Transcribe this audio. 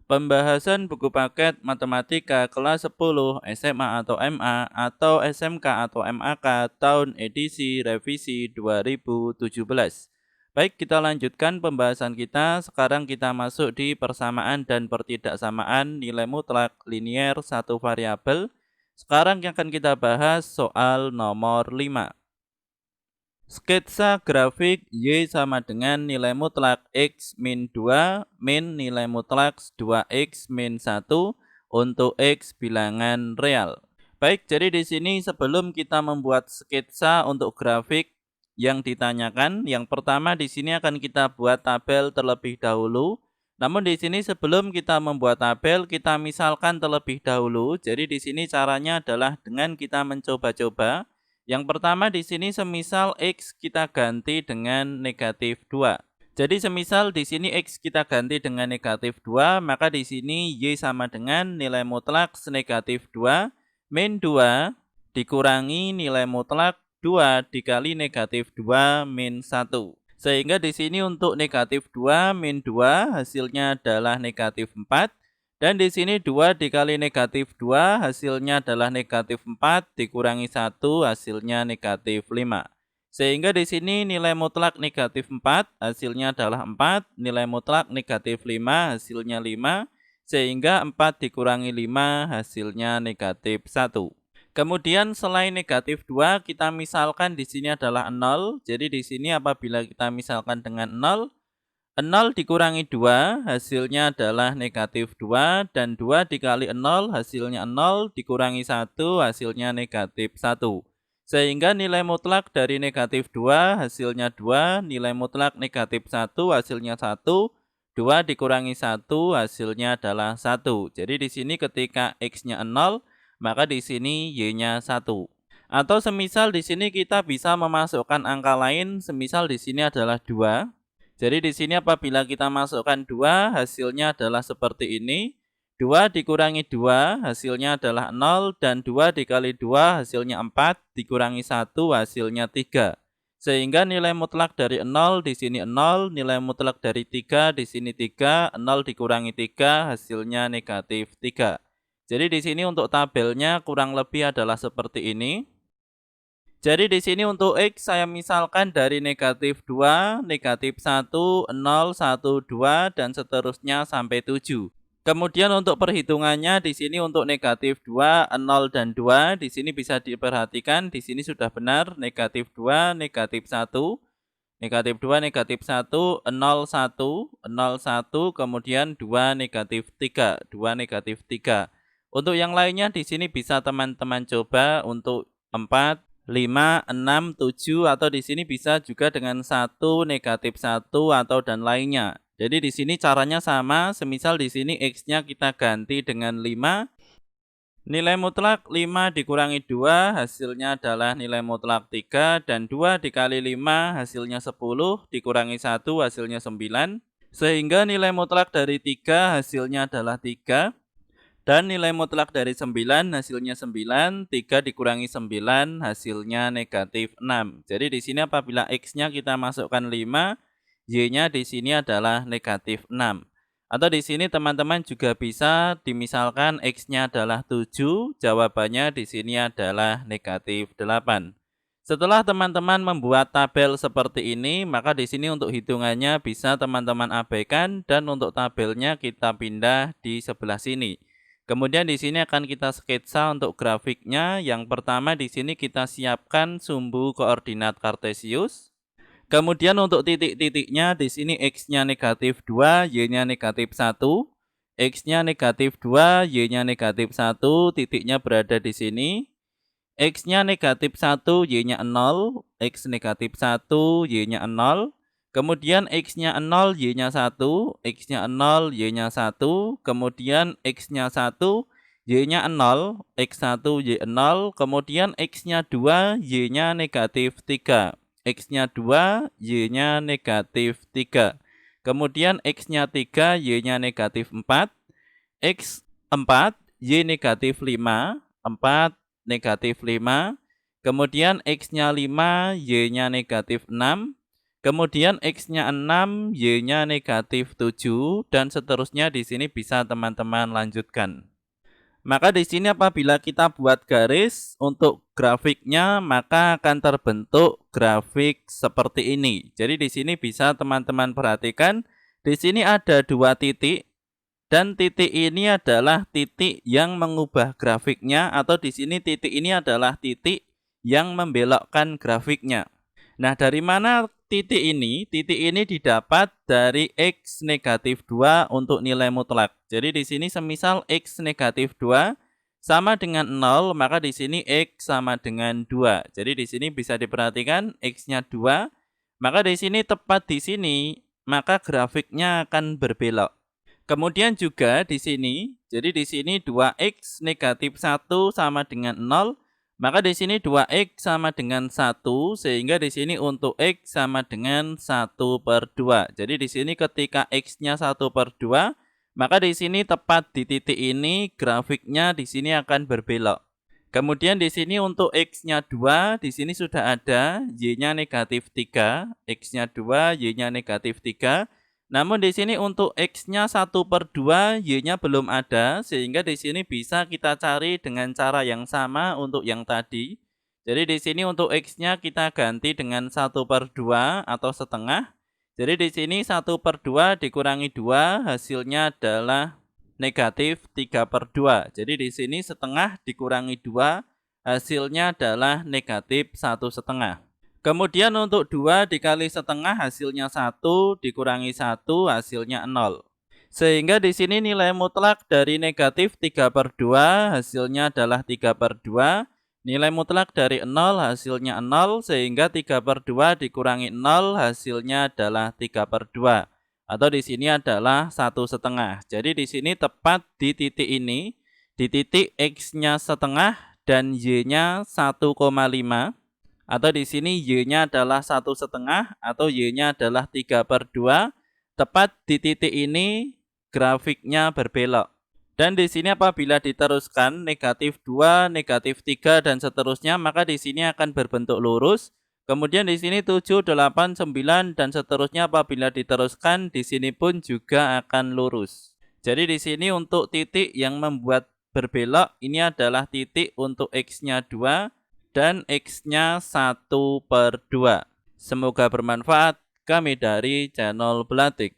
Pembahasan buku paket Matematika kelas 10 SMA atau MA atau SMK atau MAK tahun edisi revisi 2017. Baik, kita lanjutkan pembahasan kita. Sekarang kita masuk di persamaan dan pertidaksamaan nilai mutlak linier satu variabel. Sekarang yang akan kita bahas soal nomor 5. Sketsa grafik Y sama dengan nilai mutlak X min 2 min nilai mutlak 2X min 1 untuk X bilangan real. Baik, jadi di sini sebelum kita membuat sketsa untuk grafik yang ditanyakan, yang pertama di sini akan kita buat tabel terlebih dahulu. Namun di sini sebelum kita membuat tabel, kita misalkan terlebih dahulu. Jadi di sini caranya adalah dengan kita mencoba-coba. Yang pertama di sini semisal X kita ganti dengan negatif 2. Jadi semisal di sini X kita ganti dengan negatif 2, maka di sini Y sama dengan nilai mutlak negatif 2 min 2 dikurangi nilai mutlak 2 dikali negatif 2 min 1. Sehingga di sini untuk negatif 2 min 2 hasilnya adalah negatif 4. Dan di sini 2 dikali negatif 2 hasilnya adalah negatif 4 dikurangi 1 hasilnya negatif 5. Sehingga di sini nilai mutlak negatif 4 hasilnya adalah 4, nilai mutlak negatif 5 hasilnya 5, sehingga 4 dikurangi 5 hasilnya negatif 1. Kemudian selain negatif 2 kita misalkan di sini adalah 0. Jadi di sini apabila kita misalkan dengan 0, 0 dikurangi 2 hasilnya adalah negatif 2 dan 2 dikali 0 hasilnya 0 dikurangi 1 hasilnya negatif 1. Sehingga nilai mutlak dari negatif 2 hasilnya 2, nilai mutlak negatif 1 hasilnya 1, 2 dikurangi 1 hasilnya adalah 1. Jadi di sini ketika X-nya 0, maka di sini Y-nya 1. Atau semisal di sini kita bisa memasukkan angka lain, semisal di sini adalah 2. Jadi di sini apabila kita masukkan 2, hasilnya adalah seperti ini. 2 dikurangi 2, hasilnya adalah 0, dan 2 dikali 2, hasilnya 4, dikurangi 1, hasilnya 3. Sehingga nilai mutlak dari 0 di sini 0, nilai mutlak dari 3 di sini 3, 0 dikurangi 3, hasilnya negatif 3. Jadi di sini untuk tabelnya kurang lebih adalah seperti ini. Jadi di sini untuk X saya misalkan dari negatif 2, negatif 1, 0, 1, 2, dan seterusnya sampai 7. Kemudian untuk perhitungannya di sini untuk negatif 2, 0, dan 2, di sini bisa diperhatikan, di sini sudah benar negatif 2, negatif 1, negatif 2, negatif 1, 0, 1, 0, 1, kemudian 2, negatif 3, 2, negatif 3. Untuk yang lainnya di sini bisa teman-teman coba untuk 4, 5, 6, 7, atau di sini bisa juga dengan 1, negatif 1, atau dan lainnya. Jadi di sini caranya sama, semisal di sini X-nya kita ganti dengan 5. Nilai mutlak 5 dikurangi 2 hasilnya adalah nilai mutlak 3, dan 2 dikali 5 hasilnya 10, dikurangi 1 hasilnya 9. Sehingga nilai mutlak dari 3 hasilnya adalah 3. Dan nilai mutlak dari 9 hasilnya 9, 3 dikurangi 9 hasilnya negatif 6. Jadi di sini apabila X-nya kita masukkan 5, Y-nya di sini adalah negatif 6. Atau di sini teman-teman juga bisa dimisalkan X-nya adalah 7, jawabannya di sini adalah negatif 8. Setelah teman-teman membuat tabel seperti ini, maka di sini untuk hitungannya bisa teman-teman abaikan dan untuk tabelnya kita pindah di sebelah sini. Kemudian di sini akan kita sketsa untuk grafiknya. Yang pertama di sini kita siapkan sumbu koordinat kartesius. Kemudian untuk titik-titiknya di sini X-nya negatif 2, Y-nya negatif 1. X-nya negatif 2, Y-nya negatif 1, titiknya berada di sini. X-nya negatif 1, Y-nya 0. X negatif 1, Y-nya 0. Kemudian X-nya 0, Y-nya 1, X-nya 0, Y-nya 1, kemudian X-nya 1, Y-nya 0, X1, Y 0, kemudian X-nya 2, Y-nya negatif 3. X-nya 2, Y-nya negatif 3. Kemudian X-nya 3, Y-nya negatif 4. X 4, Y negatif 5, 4 negatif 5. Kemudian X-nya 5, Y-nya negatif 6. Kemudian X-nya 6, Y-nya negatif 7, dan seterusnya di sini bisa teman-teman lanjutkan. Maka di sini apabila kita buat garis untuk grafiknya, maka akan terbentuk grafik seperti ini. Jadi di sini bisa teman-teman perhatikan, di sini ada 2 titik, dan titik ini adalah titik yang mengubah grafiknya, atau di sini titik ini adalah titik yang membelokkan grafiknya. Nah, dari mana titik ini? Titik ini didapat dari X negatif 2 untuk nilai mutlak. Jadi di sini semisal X negatif 2 sama dengan 0, maka di sini X sama dengan 2. Jadi di sini bisa diperhatikan X-nya 2, maka di sini tepat di sini, maka grafiknya akan berbelok. Kemudian juga di sini, jadi di sini 2X negatif 1 sama dengan 0, maka di sini 2X sama dengan 1, sehingga di sini untuk X sama dengan 1/2. Jadi di sini ketika X-nya 1/2, maka di sini tepat di titik ini grafiknya di sini akan berbelok. Kemudian di sini untuk X-nya 2, di sini sudah ada Y-nya negatif 3, X-nya 2, Y-nya negatif 3. Namun di sini untuk X-nya 1/2, Y-nya belum ada, sehingga di sini bisa kita cari dengan cara yang sama untuk yang tadi. Jadi di sini untuk X-nya kita ganti dengan 1/2 atau setengah. Jadi di sini 1/2 dikurangi 2, hasilnya adalah negatif 3/2. Jadi di sini setengah dikurangi 2, hasilnya adalah negatif 1/2. Kemudian untuk 2 dikali setengah hasilnya 1, dikurangi 1 hasilnya 0. Sehingga di sini nilai mutlak dari negatif 3/2 hasilnya adalah 3/2. Nilai mutlak dari 0 hasilnya 0, sehingga 3/2 dikurangi 0 hasilnya adalah 3/2. Atau di sini adalah 1/2. Jadi di sini tepat di titik ini, di titik X-nya setengah dan Y-nya 1,5. Atau di sini Y-nya adalah 1/2 atau Y-nya adalah 3/2. Tepat di titik ini grafiknya berbelok. Dan di sini apabila diteruskan negatif 2, negatif 3 dan seterusnya, maka di sini akan berbentuk lurus. Kemudian di sini 7, 8, 9 dan seterusnya apabila diteruskan di sini pun juga akan lurus. Jadi di sini untuk titik yang membuat berbelok ini adalah titik untuk X-nya 2 dan X-nya 1/2. Semoga bermanfaat. Kami dari channel Belatik.